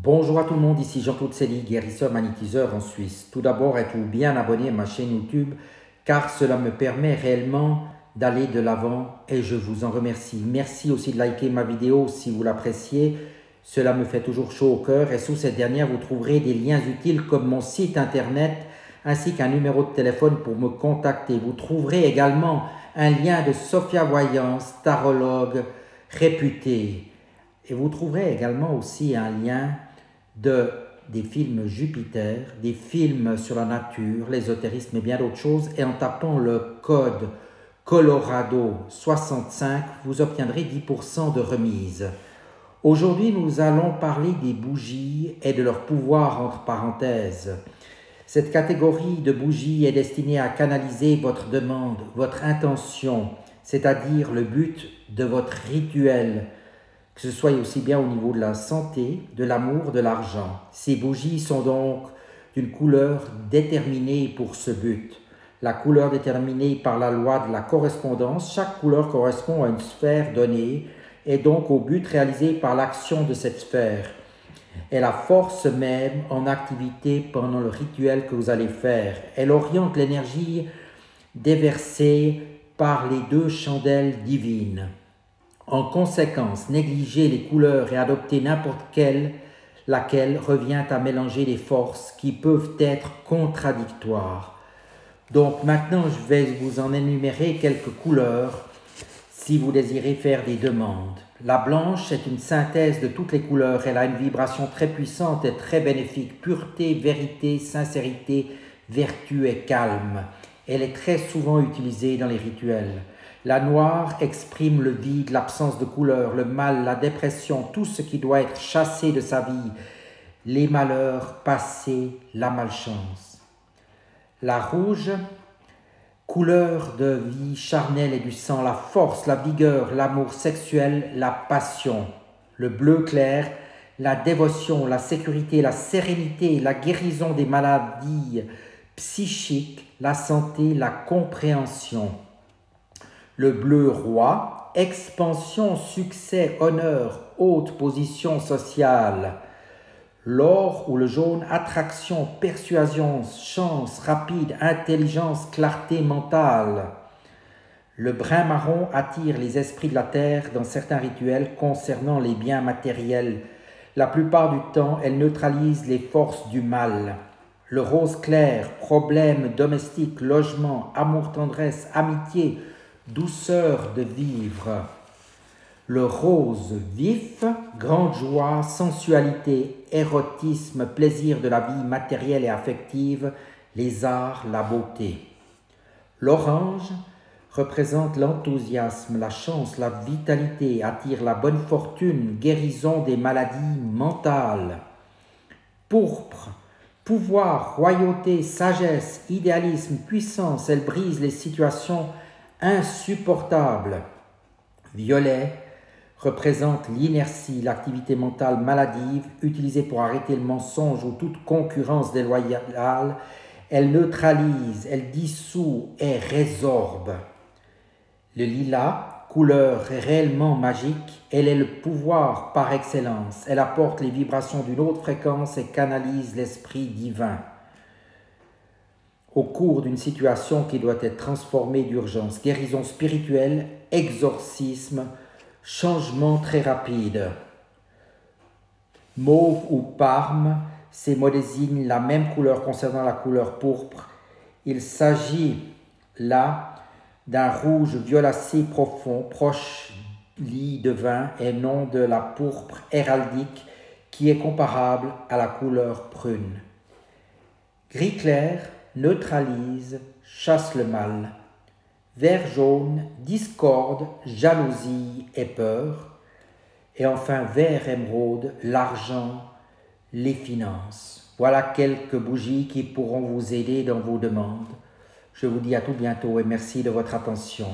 Bonjour à tout le monde, ici Jean-Claude Sely, guérisseur magnétiseur en Suisse. Tout d'abord, êtes-vous bien abonné à ma chaîne YouTube car cela me permet réellement d'aller de l'avant et je vous en remercie. Merci aussi de liker ma vidéo si vous l'appréciez, cela me fait toujours chaud au cœur et sous cette dernière vous trouverez des liens utiles comme mon site internet ainsi qu'un numéro de téléphone pour me contacter. Vous trouverez également un lien de Sophia Voyance, tarologue réputée. Et vous trouverez également aussi un lien des films Jupiter, des films sur la nature, l'ésotérisme et bien d'autres choses. Et en tapant le code Colorado 65, vous obtiendrez 10% de remise. Aujourd'hui, nous allons parler des bougies et de leur pouvoir entre parenthèses. Cette catégorie de bougies est destinée à canaliser votre demande, votre intention, c'est-à-dire le but de votre rituel, que ce soit aussi bien au niveau de la santé, de l'amour, de l'argent. Ces bougies sont donc d'une couleur déterminée pour ce but. La couleur déterminée par la loi de la correspondance, chaque couleur correspond à une sphère donnée et donc au but réalisé par l'action de cette sphère. Et la force même en activité pendant le rituel que vous allez faire. Elle oriente l'énergie déversée par les deux chandelles divines. En conséquence, négliger les couleurs et adopter n'importe laquelle revient à mélanger les forces qui peuvent être contradictoires. Donc maintenant, je vais vous en énumérer quelques couleurs si vous désirez faire des demandes. La blanche est une synthèse de toutes les couleurs. Elle a une vibration très puissante et très bénéfique. Pureté, vérité, sincérité, vertu et calme. Elle est très souvent utilisée dans les rituels. La noire exprime le vide, l'absence de couleur, le mal, la dépression, tout ce qui doit être chassé de sa vie, les malheurs passés, la malchance. La rouge, couleur de vie charnelle et du sang, la force, la vigueur, l'amour sexuel, la passion. Le bleu clair, la dévotion, la sécurité, la sérénité, la guérison des maladies psychiques, la santé, la compréhension. Le bleu roi, expansion, succès, honneur, haute position sociale. L'or ou le jaune, attraction, persuasion, chance, rapide, intelligence, clarté mentale. Le brun marron attire les esprits de la terre dans certains rituels concernant les biens matériels. La plupart du temps, elle neutralise les forces du mal. Le rose clair, problèmes domestiques, logement, amour, tendresse, amitié, douceur de vivre. Le rose vif, grande joie, sensualité, érotisme, plaisir de la vie matérielle et affective, les arts, la beauté. L'orange représente l'enthousiasme, la chance, la vitalité, attire la bonne fortune, guérison des maladies mentales. Pourpre, pouvoir, royauté, sagesse, idéalisme, puissance, elle brise les situations insupportable. Violet représente l'inertie, l'activité mentale maladive utilisée pour arrêter le mensonge ou toute concurrence déloyale. Elle neutralise, elle dissout et résorbe. Le lilas, couleur réellement magique, elle est le pouvoir par excellence. Elle apporte les vibrations d'une autre fréquence et canalise l'esprit divin. Au cours d'une situation qui doit être transformée d'urgence, guérison spirituelle, exorcisme, changement très rapide. Mauve ou parme, ces mots désignent la même couleur concernant la couleur pourpre. Il s'agit là d'un rouge violacé profond, proche lit de vin et non de la pourpre héraldique qui est comparable à la couleur prune. Gris clair neutralise, chasse le mal. Vert jaune, discorde, jalousie et peur. Et enfin vert émeraude, l'argent, les finances. Voilà quelques bougies qui pourront vous aider dans vos demandes. Je vous dis à tout bientôt et merci de votre attention.